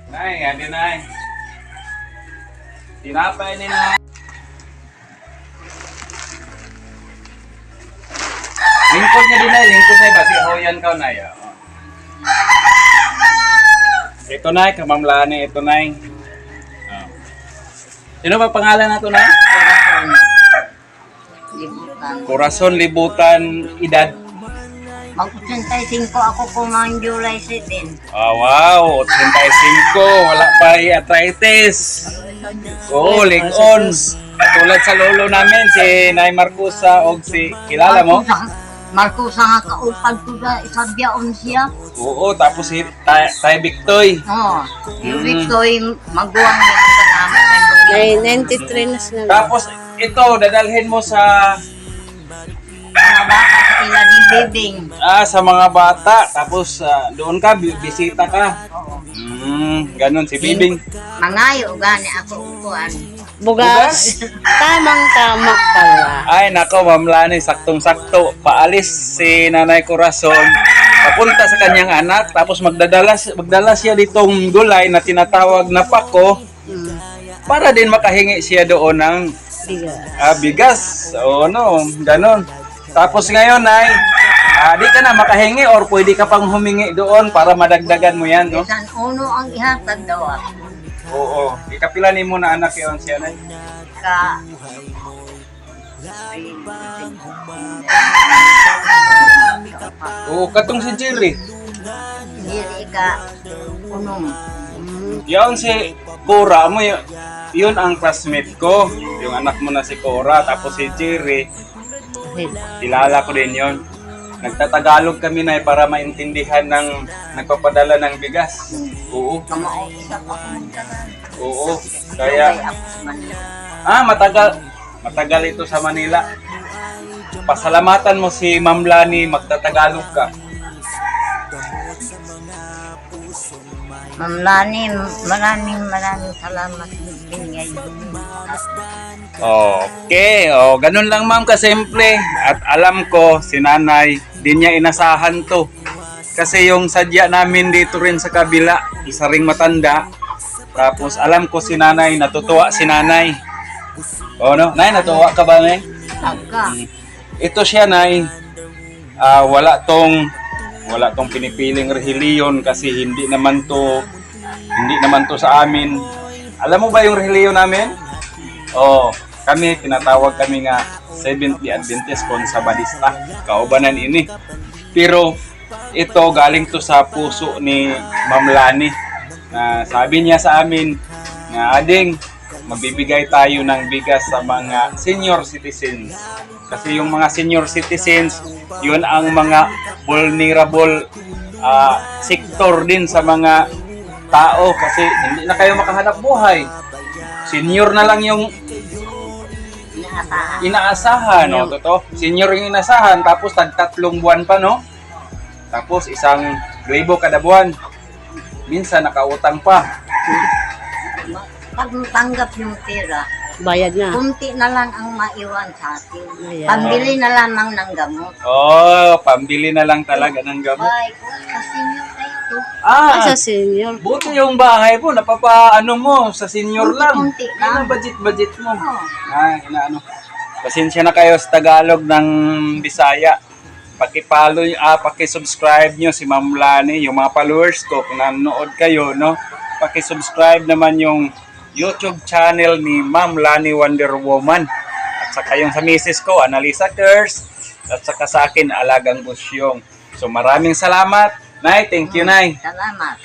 Nay, adi nay. Tinapay ni nay. Lingkod niya din nay, lingkod nay. Basi hoyan ka nay. Ito nay, kamamlani. Ito nay. Sino ba pangalan na ito nay? Corazon Libutan Edad. Mag-85 ako kumain July 7. Wow, 85. Wala pa arthritis. Oo, lig-on. Tulad sa lolo namin, si Nay Marcusa o si, kilala mo? Marcusa nga kaupag ko na isabyaon siya. Oo, tapos si Tay Victoy. Oo. Yung Victoy, maguwang niya ang kanama. Ay, 93 na sila. Tapos ito, dadalhin mo sa Mga bata sa ila ni Bibing. sa mga bata. Tapos doon ka, bisita ka. Oo. Ganun si Bibing. Mangayo gani ako upuan. Bugas. Tamang-tama pala. Ay, nako, Ma'am Lani, saktong-sakto. Paalis si Nanay Corazon. Papunta sa kanyang anak. Tapos magdala siya ditong gulay na tinatawag na pako. Para din makahingi siya doon ng Bigas. bigas. O no, ganun. Tapos ngayon ay, di ka na makahingi or pwede ka pang humingi doon para madagdagan mo yan, no? Bisan uno ang ihatag daw ako. Oo. Ikapilanin mo na anak yun siya na. Ka... Oo, katong si Jerry. Dili ka unong. Yan si Cora mo, yun ang classmate ko. Yung anak mo na si Cora, tapos si Jerry. Kilala ko din yun. Nagtatagalog kami na para maintindihan ng nagpapadala ng bigas. Oo. Kamao isa pa ko magkaroon. Oo. Kaya, Ako sa Manila. matagal ito sa Manila. Pasalamatan mo si Ma'am Lani, magtatagalog ka. Ma'am Lani, maraming salamat binigay. Okay, ganun lang ma'am kasimple. At alam ko, si nanay, di niya inasahan to. Kasi yung sadya namin dito rin sa kabila, isa ring matanda. Tapos alam ko si nanay, natutuwa si nanay. No? Nay, natuwa ka ba, nay? Tagka. Ito siya, nay. Wala tong pinipiling reliyon kasi hindi naman to sa amin. Alam mo ba yung reliyon namin? Kami, tinatawag kami nga Seventh-day Adventist Consabadista. Kaubanan ini. Pero ito galing to sa puso ni Ma'am Lani. Sabi niya sa amin na ading magbibigay tayo ng bigas sa mga senior citizens. Kasi yung mga senior citizens, yun ang mga vulnerable sector din sa mga tao kasi hindi na kayo makahanap buhay. Senior na lang yung inaasahan, no? Totoo. Senior yung inaasahan, tapos tag-3 buwan pa, no? Tapos 1,000 kada buwan. Minsan nakautang pa. Pag tanggap yung pera, Bayad na. kunti na lang ang maiwan sa atin. Ayan. Pambili na lamang ng gamot. Pambili na lang talaga ng gamot. Ay, kasi nyo na ito. Sa senior. Buti yung bahay mo, napapaano mo, sa senior lang. Kunti lang. Budget mo. Oo. Inaano. Pasensya na kayo sa Tagalog ng Bisaya. Paki-follow, paki-subscribe nyo si Ma'am Lani, yung mga followers ko, kung nanonood kayo, no? Paki-subscribe naman yung YouTube channel ni Ma'am Lani Wonder Woman. At saka yung sa misis ko, Analisa Curse. At saka sa akin, Alagang Busyong. So maraming salamat. Nay, thank you, Nay. Salamat.